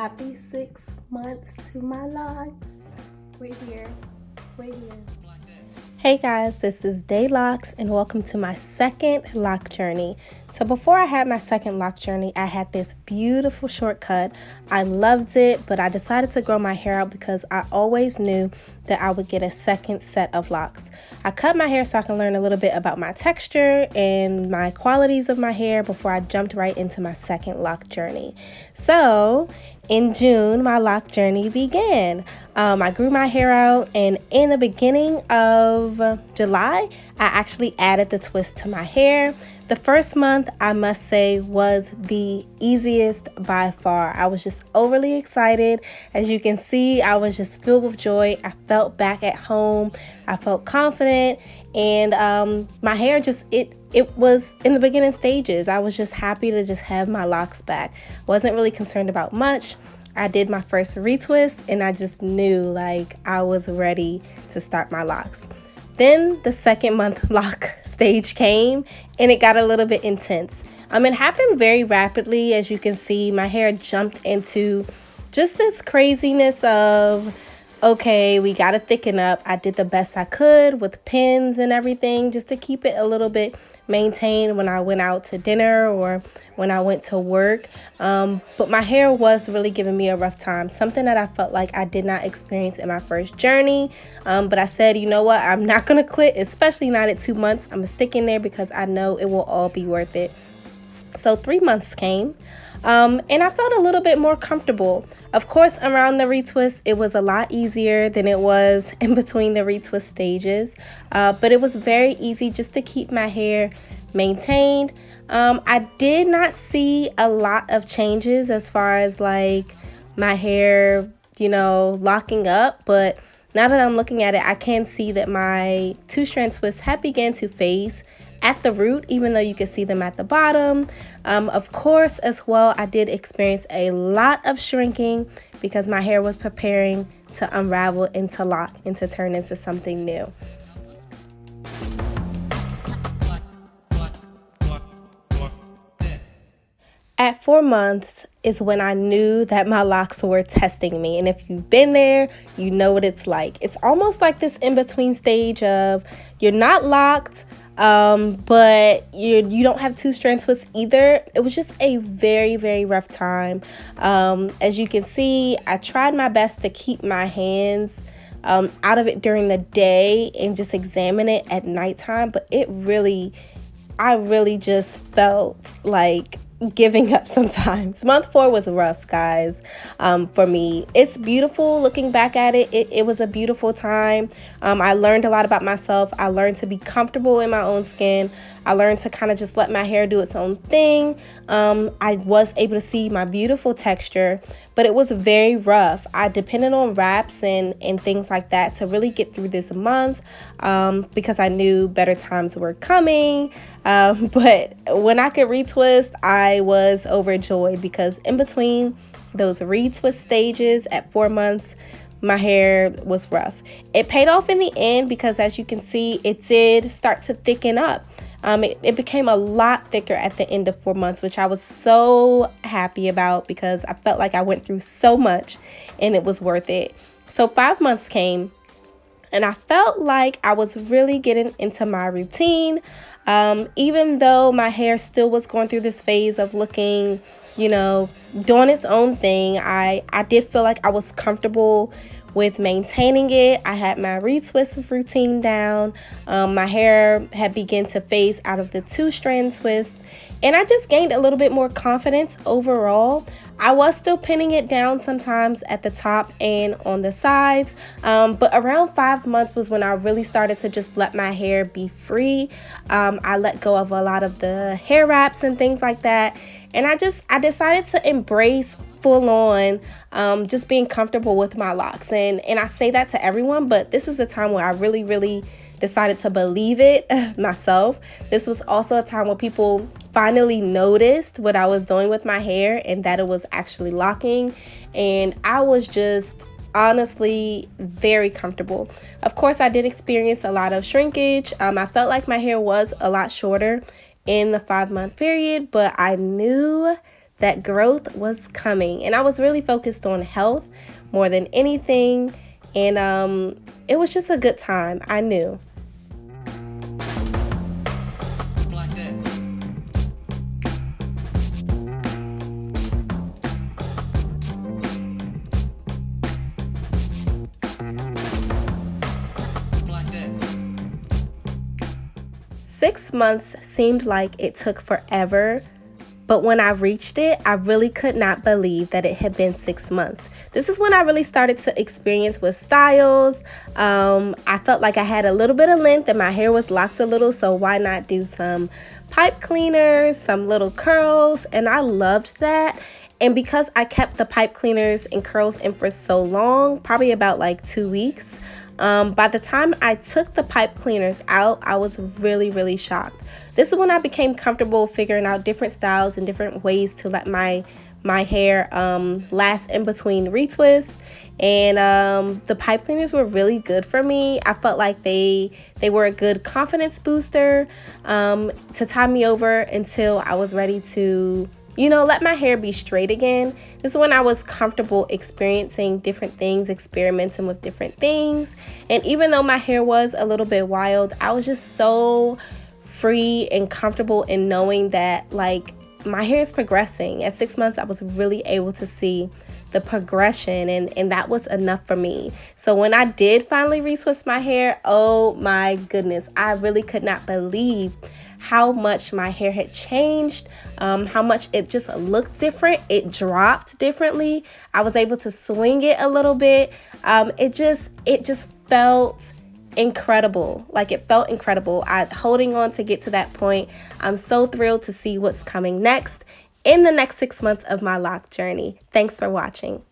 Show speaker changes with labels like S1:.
S1: Happy 6 months to my locks. Right here. Right here. Hey guys, this is Day Locks and welcome to my second lock journey. So before I had my second lock journey, I had this beautiful shortcut. I loved it, but I decided to grow my hair out because I always knew that I would get a second set of locks. I cut my hair so I can learn a little bit about my texture and my qualities of my hair before I jumped right into my second lock journey. So in June, my lock journey began. I grew my hair out, and in the beginning of July, I actually added the twist to my hair. The first month, I must say, was the easiest by far. I was just overly excited. As you can see, I was just filled with joy. I felt back at home. I felt confident, and my hair it was in the beginning stages. I was just happy to just have my locks back. Wasn't really concerned about much. I did my first retwist and I just knew like I was ready to start my locks. Then the second month lock stage came and it got a little bit intense. It happened very rapidly. As you can see, my hair jumped into just this craziness of, okay, we got to thicken up. I did the best I could with pins and everything just to keep it a little bit maintained when I went out to dinner or when I went to work. But my hair was really giving me a rough time, something that I felt like I did not experience in my first journey. But I said, you know what, I'm not going to quit, especially not at 2 months. I'm going to stick in there because I know it will all be worth it. So 3 months came. And I felt a little bit more comfortable. Of course, around the retwist, it was a lot easier than it was in between the retwist stages. But it was very easy just to keep my hair maintained. I did not see a lot of changes as far as like my hair, locking up. But now that I'm looking at it, I can see that my 2-strand twists have begun to phase at the root, even though you can see them at the bottom. Of course, as well, I did experience a lot of shrinking because my hair was preparing to unravel and to lock and to turn into something new. At 4 months is when I knew that my locks were testing me. And if you've been there, you know what it's like. It's almost like this in-between stage of you're not locked, but you don't have 2-strand twists either. It was just a very, very rough time. As you can see, I tried my best to keep my hands out of it during the day and just examine it at nighttime. But I really just felt like giving up sometimes. Month 4 was rough, guys, for me. It's beautiful looking back at it. It was a beautiful time. I learned a lot about myself. I learned to be comfortable in my own skin. I learned to kind of just let my hair do its own thing. I was able to see my beautiful texture, but it was very rough. I depended on wraps and things like that to really get through this month because I knew better times were coming. But when I could retwist, I was overjoyed because in between those retwist stages at 4 months, my hair was rough. It paid off in the end because, as you can see, it did start to thicken up. It became a lot thicker at the end of 4 months, which I was so happy about because I felt like I went through so much and it was worth it. So 5 months came and I felt like I was really getting into my routine. Even though my hair still was going through this phase of looking, doing its own thing, I did feel like I was comfortable with maintaining it. I had my retwist routine down. My hair had begun to phase out of the 2-strand twist, and I just gained a little bit more confidence overall. I was still pinning it down sometimes at the top and on the sides, but around 5 months was when I really started to just let my hair be free. I let go of a lot of the hair wraps and things like that, and I decided to embrace full on just being comfortable with my locks. And I say that to everyone, but this is the time where I really decided to believe it myself. This was also a time where people finally noticed what I was doing with my hair and that it was actually locking. And I was just honestly very comfortable. Of course, I did experience a lot of shrinkage. I felt like my hair was a lot shorter in the 5 month period, but I knew that growth was coming. And I was really focused on health more than anything. And it was just a good time. I knew.
S2: Like that.
S1: 6 months seemed like it took forever, but when I reached it, I really could not believe that it had been 6 months. This is when I really started to experience with styles. I felt like I had a little bit of length and my hair was locked a little, so why not do some pipe cleaners, some little curls, and I loved that. And because I kept the pipe cleaners and curls in for so long, probably about like 2 weeks, by the time I took the pipe cleaners out, I was really shocked. This is when I became comfortable figuring out different styles and different ways to let my hair last in between retwists. And the pipe cleaners were really good for me. I felt like they were a good confidence booster to tie me over until I was ready to, let my hair be straight again. This is when I was comfortable experiencing different things, experimenting with different things. And even though my hair was a little bit wild, I was just so free and comfortable in knowing that like my hair is progressing. At 6 months, I was really able to see the progression, and that was enough for me. So when I did finally retwist my hair, oh my goodness, I really could not believe how much my hair had changed, how much it just looked different. It dropped differently. I was able to swing it a little bit. It just felt incredible. Like, it felt incredible. Holding on to get to that point. I'm so thrilled to see what's coming next in the next 6 months of my lock journey. Thanks for watching.